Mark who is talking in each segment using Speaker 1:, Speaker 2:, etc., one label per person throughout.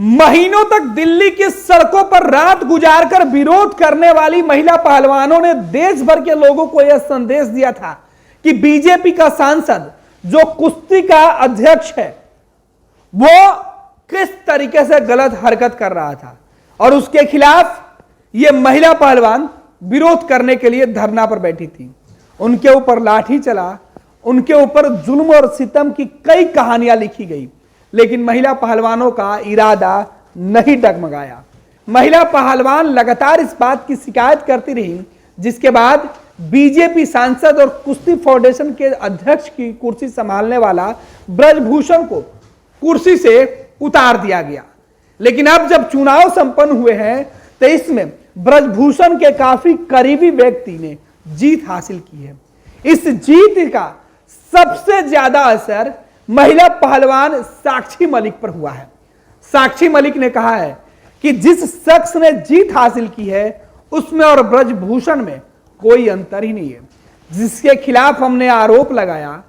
Speaker 1: महीनों तक दिल्ली की सड़कों पर रात गुजारकर विरोध करने वाली महिला पहलवानों ने देश भर के लोगों को यह संदेश दिया था कि बीजेपी का सांसद जो कुश्ती का अध्यक्ष है वो किस तरीके से गलत हरकत कर रहा था और उसके खिलाफ ये महिला पहलवान विरोध करने के लिए धरना पर बैठी थी। उनके ऊपर लाठी चला, उनके ऊपर जुल्म और सितम की कई कहानियां लिखी गई, लेकिन महिला पहलवानों का इरादा नहीं डगमगाया। महिला पहलवान लगातार इस बात की शिकायत करती रही, जिसके बाद बीजेपी सांसद और कुश्ती फाउंडेशन के अध्यक्ष की कुर्सी संभालने वाला ब्रजभूषण को कुर्सी से उतार दिया गया। लेकिन अब जब चुनाव संपन्न हुए हैं तो इसमें ब्रजभूषण के काफी करीबी व्यक्ति ने जीत हासिल की है। इस जीत का सबसे ज्यादा असर महिला पहलवान साक्षी मलिक पर हुआ है। साक्षी मलिक ने कहा है कि जिस शख्स ने जीत हासिल की है उसमें और ब्रजभूषण में कोई अंतर ही नहीं है। जिसके खिलाफ हमने आरोप लगाया,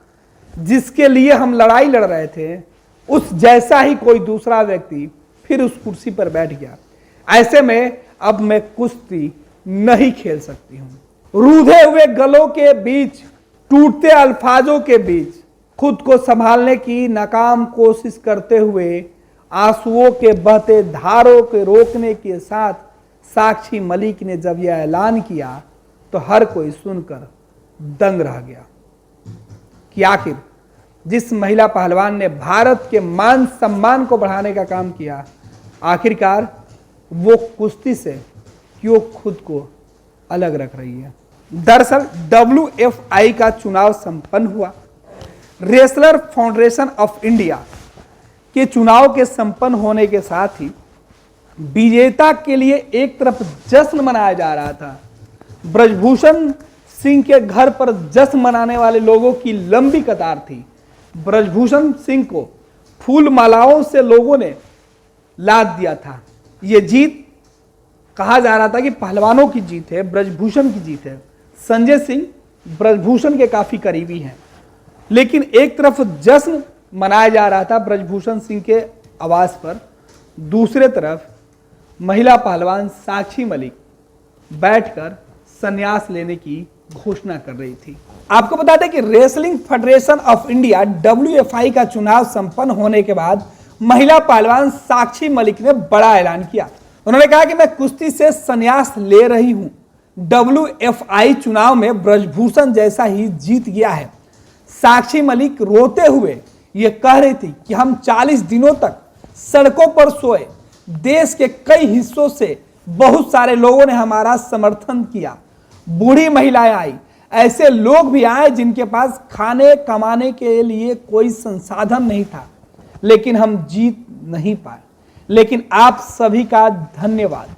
Speaker 1: जिसके लिए हम लड़ाई लड़ रहे थे, उस जैसा ही कोई दूसरा व्यक्ति फिर उस कुर्सी पर बैठ गया। ऐसे में अब मैं कुश्ती नहीं खेल सकती हूं। रूधे हुए गलों के बीच, टूटते अल्फाजों के बीच खुद को संभालने की नाकाम कोशिश करते हुए आंसुओं के बहते धारों के रोकने के साथ साक्षी मलिक ने जब यह ऐलान किया तो हर कोई सुनकर दंग रह गया कि आखिर जिस महिला पहलवान ने भारत के मान सम्मान को बढ़ाने का काम किया, आखिरकार वो कुश्ती से क्यों खुद को अलग रख रही है। दरअसल WFI का चुनाव संपन्न हुआ। रेसलर फाउंडेशन ऑफ इंडिया के चुनाव के संपन्न होने के साथ ही विजेता के लिए एक तरफ जश्न मनाया जा रहा था। ब्रजभूषण सिंह के घर पर जश्न मनाने वाले लोगों की लंबी कतार थी। ब्रजभूषण सिंह को फूल मालाओं से लोगों ने लाद दिया था। यह जीत कहा जा रहा था कि पहलवानों की जीत है, ब्रजभूषण की जीत है। संजय सिंह ब्रजभूषण के काफी करीबी हैं, लेकिन एक तरफ जश्न मनाया जा रहा था ब्रजभूषण सिंह के आवास पर, दूसरे तरफ महिला पहलवान साक्षी मलिक बैठकर संन्यास लेने की घोषणा कर रही थी। आपको बता दें कि wrestling federation of India WFI का चुनाव संपन्न होने के बाद महिला पहलवान साक्षी मलिक ने बड़ा ऐलान किया। उन्होंने कहा कि मैं कुश्ती से संन्यास ले रही हूं। WFI चुनाव में ब्रजभूषण जैसा ही जीत गया है। साक्षी मलिक रोते हुए ये कह रही थी कि हम 40 दिनों तक सड़कों पर सोए, देश के कई हिस्सों से बहुत सारे लोगों ने हमारा समर्थन किया। बूढ़ी महिलाएं आई, ऐसे लोग भी आए जिनके पास खाने कमाने के लिए कोई संसाधन नहीं था, लेकिन हम जीत नहीं पाए। लेकिन आप सभी का धन्यवाद।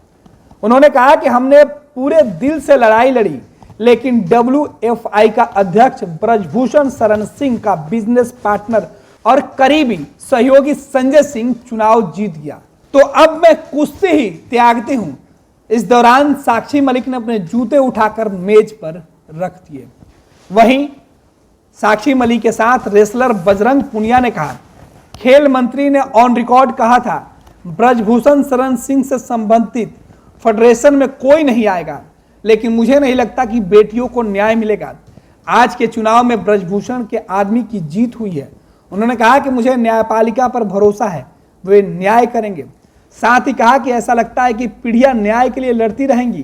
Speaker 1: उन्होंने कहा कि हमने पूरे दिल से लड़ाई लड़ी, लेकिन WFI का अध्यक्ष ब्रजभूषण शरण सिंह का बिजनेस पार्टनर और करीबी सहयोगी संजय सिंह चुनाव जीत गया, तो अब मैं कुश्ती ही त्यागती हूं। इस दौरान साक्षी मलिक ने अपने जूते उठाकर मेज पर रख दिए। वहीं साक्षी मलिक के साथ रेसलर बजरंग पुनिया ने कहा, खेल मंत्री ने ऑन रिकॉर्ड कहा था ब्रजभूषण शरण सिंह से संबंधित फेडरेशन में कोई नहीं आएगा, लेकिन मुझे नहीं लगता कि बेटियों को न्याय मिलेगा। आज के चुनाव में ब्रजभूषण के आदमी की जीत हुई है। उन्होंने कहा कि मुझे न्यायपालिका पर भरोसा है, वे न्याय करेंगे। साथ ही कहा कि ऐसा लगता है कि पीढ़ियां न्याय के लिए लड़ती रहेंगी।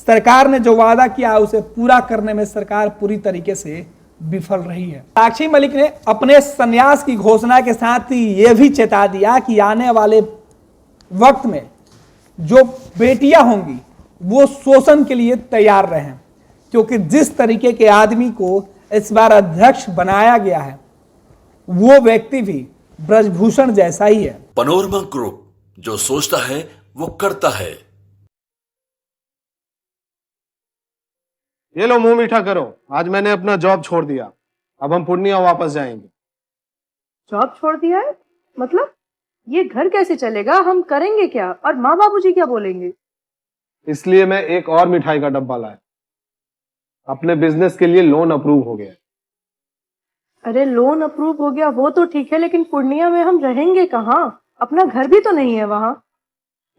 Speaker 1: सरकार ने जो वादा किया उसे पूरा करने में सरकार पूरी तरीके से विफल रही है। साक्षी मलिक ने अपने संन्यास की घोषणा के साथ ही यह भी चेता दिया कि आने वाले वक्त में जो बेटियां होंगी वो शोषण के लिए तैयार रहें, क्योंकि जिस तरीके के आदमी को इस बार अध्यक्ष बनाया गया है वो व्यक्ति भी ब्रजभूषण जैसा ही है।
Speaker 2: पनोरमा ग्रुप, जो सोचता है वो करता है।
Speaker 3: ये लो मुंह मीठा करो, आज मैंने अपना जॉब छोड़ दिया। अब हम पूर्णिया वापस जाएंगे।
Speaker 4: जॉब छोड़ दिया है? मतलब ये घर कैसे चलेगा? हम करेंगे क्या? और माँ बाबूजी क्या बोलेंगे?
Speaker 3: इसलिए मैं एक और मिठाई का डब्बा लाया। अपने बिजनेस के लिए लोन अप्रूव हो गया।
Speaker 4: अरे लोन अप्रूव हो गया वो तो ठीक है, लेकिन पूर्णिया में हम रहेंगे कहाँ? अपना घर भी तो नहीं है वहां।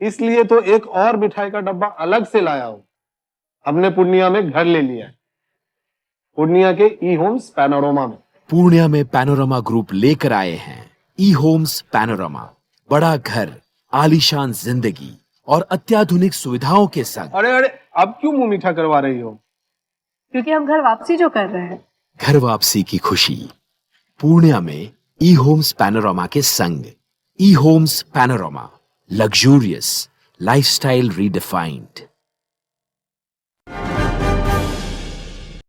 Speaker 3: इसलिए तो एक और मिठाई का डब्बा अलग से लाया हूं। हमने पूर्णिया में घर ले लिया है, पूर्णिया के ई होम्स पैनोरमा में।
Speaker 5: पूर्णिया में पैनोरमा ग्रुप लेकर आए हैं ई होम्स पैनोरमा। बड़ा घर, आलीशान जिंदगी और अत्याधुनिक सुविधाओं के संग।
Speaker 3: अरे अरे, अब क्यों मुंह मीठा करवा रही हो?
Speaker 4: क्योंकि हम घर वापसी जो कर रहे हैं।
Speaker 5: घर वापसी की खुशी पूर्णिया में ई होम्स पैनोरमा के संग। E homes panorama, luxurious lifestyle redefined.